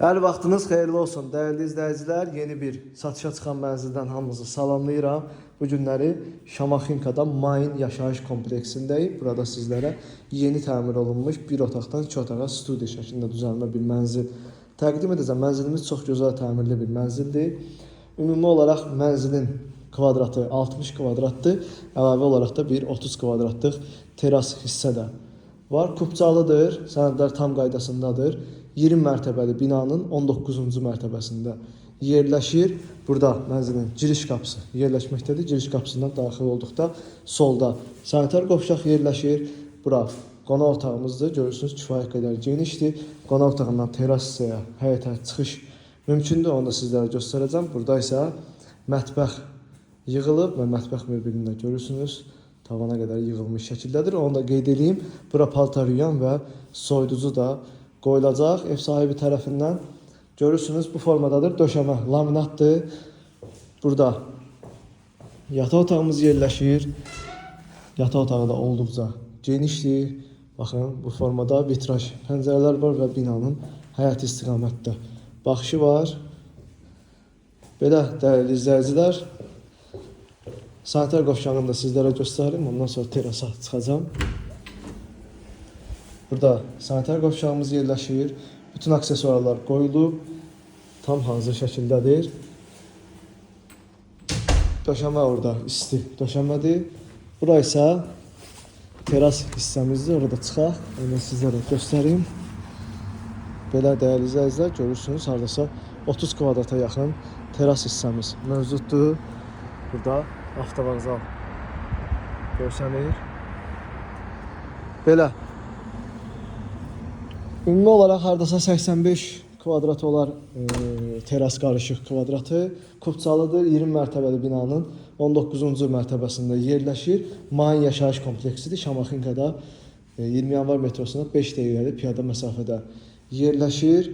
Hər vaxtınız xeyirli olsun, dəyərli izləyicilər. Yeni bir satışa çıxan mənzildən hamınızı salamlayıram. Bu günləri Şamaxinkada Main yaşayış kompleksindəyik. Burada sizlərə yeni təmir olunmuş bir otaqdan iki otağa studiya şəklində düzəlmə bir mənzil təqdim edəcəm. Mənzilimiz çox gözəl təmirli bir mənzildir. Ümumi olaraq mənzilin kvadratı 60 kvadratdır. Əlavə olaraq da bir 30 kvadratlıq teras hissə də var. Kubcalıdır, sənədlər tam qaydasındadır. 20 mərtəbəli binanın 19-cu mərtəbəsində yerləşir. Burada mənzilin giriş qapısı yerləşməkdədir. Giriş qapısından daxil olduqda solda sanitar qovşaq yerləşir. Bura qonaq otağımızdır. Görürsünüz, kifayət qədər genişdir. Qonaq otağından terasaya, həyətə çıxış mümkündür. Onu da sizlərə göstərəcəm. Burada isə mətbəx yığılıb və mətbəx möbilində görürsünüz, tavana qədər yığılmış şəkildədir. Onu da qeyd edeyim. Bura paltar yuyan və soyuducu da qoyulacaq ev sahibi tərəfindən. Görürsünüz, bu formadadır. Döşəmə laminatdır. Burada yataq otağımız yerləşir. Yataq otağı da olduqca genişdir. Baxın, bu formada vitraj pəncərələr var və binanın həyat istiqamətdə baxışı var. Belə dəyərli izləyicilər, sanitar qovşağını da sizlərə göstərim. Ondan sonra terasa çıxacağım. Burada sanitar qovşağımız yerləşir. Bütün aksesuarlar qoyulub. Tam hazır şəkildədir. Döşəmə orada isti döşəmədir. Bura isə teras hissəmizdir. Orada çıxaq. Onu sizlərə göstərim. Belə dəyərli izləyicilər, görürsünüz, hardasa 30 kvadrata yaxın teras hissəmiz mövcuddur. Burada avtovağzal görsənir. Belə. Ümumi olaraq hardasa 85 kvadrat olar teras qarışıq kvadratı. Kubcalıdır. 20 mərtəbəli binanın 19-cu mərtəbəsində yerləşir. Main yaşayış kompleksidir. Şamaxinkada 20 yanvar metrosuna 5 dəqiqəlik piyada məsafədə yerləşir.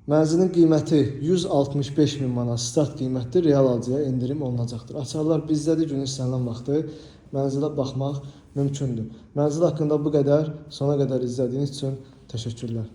Mənzilin qiyməti 165 min manat start qiymətdir. Real alıcıya endirim olunacaqdır. Açarlar bizdədir. Gün istənilən vaxtı mənzilə baxmaq mümkündür. Mənzil haqqında bu qədər. Sona qədər izlədiyiniz üçün təşəkkürlər.